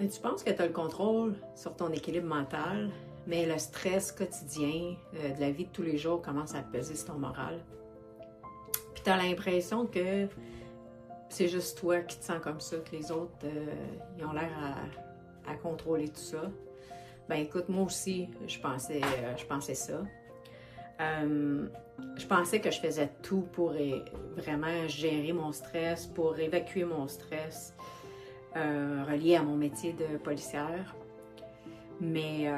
Mais tu penses que tu as le contrôle sur ton équilibre mental, mais le stress quotidien de la vie de tous les jours commence à peser sur ton moral. Puis tu as l'impression que c'est juste toi qui te sens comme ça, que les autres, ils ont l'air à contrôler tout ça. Ben écoute, moi aussi, je pensais ça. Je pensais que je faisais tout pour vraiment gérer mon stress, pour évacuer mon stress relié à mon métier de policière. Mais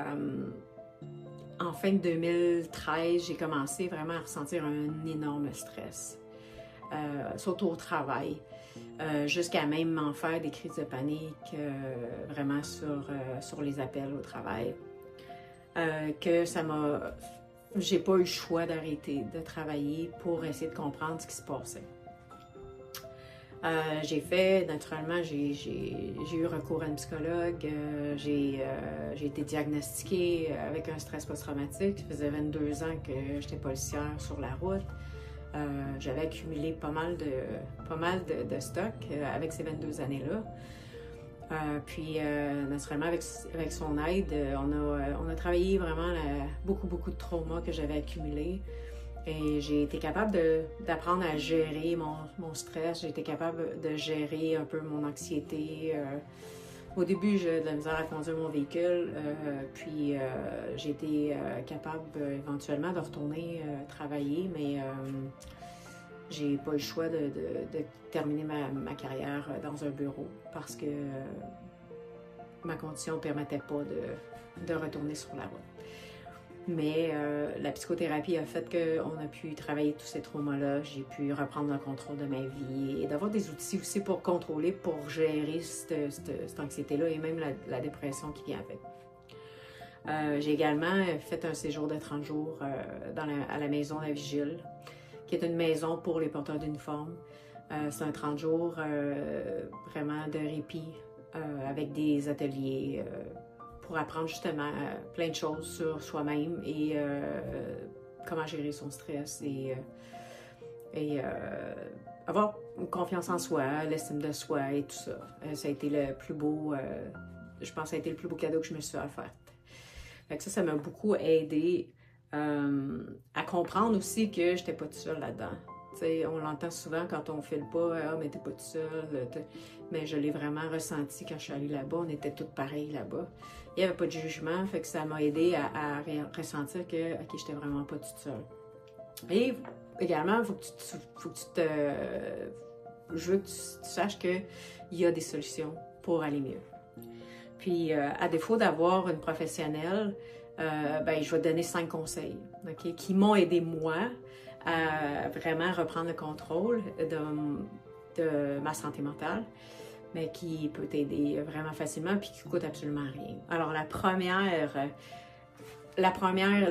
en fin de 2013, j'ai commencé vraiment à ressentir un énorme stress, surtout au travail, jusqu'à même m'en faire des crises de panique vraiment sur les appels au travail. Que ça m'a... J'ai pas eu le choix d'arrêter de travailler pour essayer de comprendre ce qui se passait. Naturellement, j'ai eu recours à un psychologue, j'ai été diagnostiquée avec un stress post-traumatique. Ça faisait 22 ans que j'étais policière sur la route. J'avais accumulé pas mal de stock avec ces 22 années-là. Puis, naturellement, avec son aide, on a travaillé vraiment beaucoup de traumas que j'avais accumulés. Et j'ai été capable d'apprendre à gérer mon stress. J'ai été capable de gérer un peu mon anxiété. Au début, j'ai de la misère à conduire mon véhicule. Puis, j'ai été capable éventuellement de retourner travailler, mais j'ai pas eu le choix de terminer ma carrière dans un bureau parce que ma condition ne permettait pas de retourner sur la route. Mais la psychothérapie a fait qu'on a pu travailler tous ces traumas-là. J'ai pu reprendre le contrôle de ma vie et d'avoir des outils aussi pour contrôler, pour gérer cette anxiété-là et même la dépression qui vient avec. J'ai également fait un séjour de 30 jours à la maison La Vigile, qui est une maison pour les porteurs d'uniforme. C'est un 30 jours vraiment de répit avec des ateliers pour apprendre justement plein de choses sur soi-même et comment gérer son stress et avoir une confiance en soi, l'estime de soi et tout ça. Ça a été le plus beau, je pense que ça a été le plus beau cadeau que je me suis offert. Fait que ça m'a beaucoup aidé à comprendre aussi que j'étais pas toute seule là-dedans. T'sais, on l'entend souvent quand on file pas, ah, mais t'es pas toute seule. Mais je l'ai vraiment ressenti quand je suis allée là-bas. On était toutes pareilles là-bas. Il n'y avait pas de jugement, fait que ça m'a aidé à ressentir que, OK, j'étais vraiment pas toute seule. Et également, je veux que tu saches qu'il y a des solutions pour aller mieux. Puis, à défaut d'avoir une professionnelle, ben, je vais te donner 5 conseils, okay, qui m'ont aidé moi à vraiment reprendre le contrôle de ma santé mentale, mais qui peut t'aider vraiment facilement puis qui coûte absolument rien. Alors le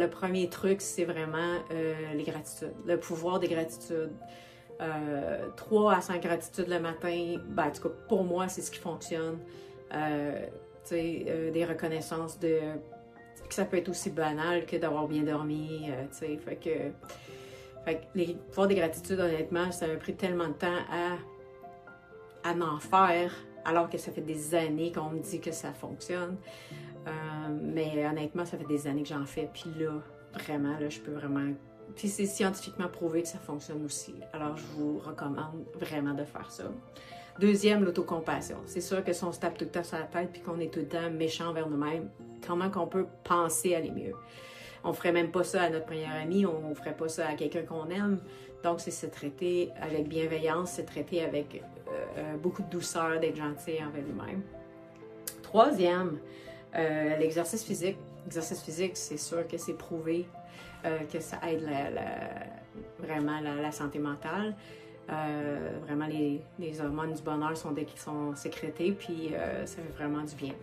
premier truc, c'est vraiment les gratitudes, le pouvoir des gratitudes. 3 à 5 gratitudes le matin, ben, en tout cas pour moi, c'est ce qui fonctionne. Des reconnaissances que ça peut être aussi banal que d'avoir bien dormi, fait que les pouvoirs des gratitudes, honnêtement, ça m'a pris tellement de temps à m'en faire, alors que ça fait des années qu'on me dit que ça fonctionne. Mais honnêtement, ça fait des années que j'en fais, puis là, vraiment, là, je peux vraiment... Puis c'est scientifiquement prouvé que ça fonctionne aussi. Alors, je vous recommande vraiment de faire ça. Deuxième, l'autocompassion. C'est sûr que si on se tape tout le temps sur la tête puis qu'on est tout le temps méchant envers nous-mêmes, comment qu'on peut penser aller mieux? On ferait même pas ça à notre meilleur ami, on ferait pas ça à quelqu'un qu'on aime. Donc, c'est se traiter avec bienveillance, se traiter avec beaucoup de douceur, d'être gentil envers lui-même. Troisième, l'exercice physique. L'exercice physique, c'est sûr que c'est prouvé que ça aide vraiment la santé mentale. Vraiment, les hormones du bonheur sont sécrétées, puis ça fait vraiment du bien.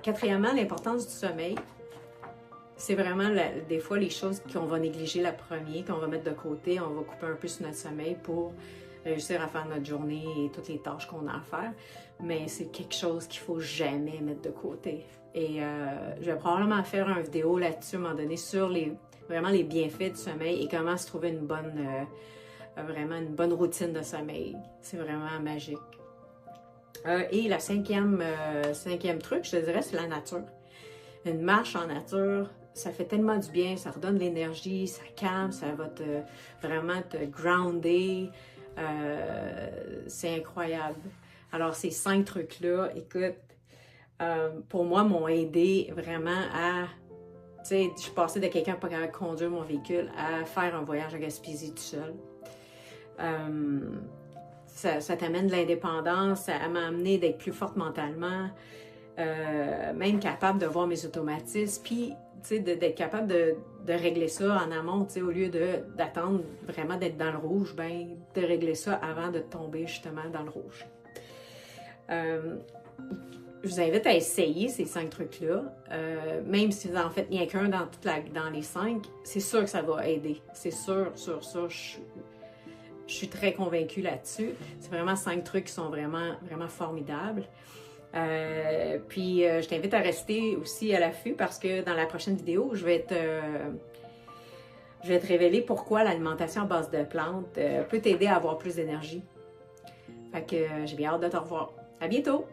Quatrièmement, l'importance du sommeil. C'est vraiment des fois les choses qu'on va négliger la première, qu'on va mettre de côté, on va couper un peu sur notre sommeil pour réussir à faire notre journée et toutes les tâches qu'on a à faire. Mais c'est quelque chose qu'il ne faut jamais mettre de côté. Et je vais probablement faire une vidéo là-dessus à un moment donné sur vraiment les bienfaits du sommeil et comment se trouver vraiment une bonne routine de sommeil. C'est vraiment magique. Et le cinquième truc, je te dirais, c'est la nature. Une marche en nature, ça fait tellement du bien, ça redonne l'énergie, ça calme, ça va vraiment te grounder. C'est incroyable. Alors, ces 5 trucs-là, écoute, pour moi, m'ont aidé vraiment à... Tu sais, je suis passée de quelqu'un pas capable de conduire mon véhicule à faire un voyage à Gaspésie tout seul. Ça t'amène de l'indépendance, ça m'a amené d'être plus forte mentalement, même capable de voir mes automatismes, puis d'être capable de régler ça en amont, au lieu d'attendre vraiment d'être dans le rouge, ben de régler ça avant de tomber justement dans le rouge. Je vous invite à essayer ces 5 trucs-là, même si vous en faites rien qu'un dans les 5, c'est sûr que ça va aider. C'est sûr, sur ça, je suis très convaincue là-dessus. C'est vraiment 5 trucs qui sont vraiment, vraiment formidables. Puis, je t'invite à rester aussi à l'affût parce que dans la prochaine vidéo, je vais te révéler pourquoi l'alimentation à base de plantes peut t'aider à avoir plus d'énergie. Fait que j'ai bien hâte de te revoir. À bientôt!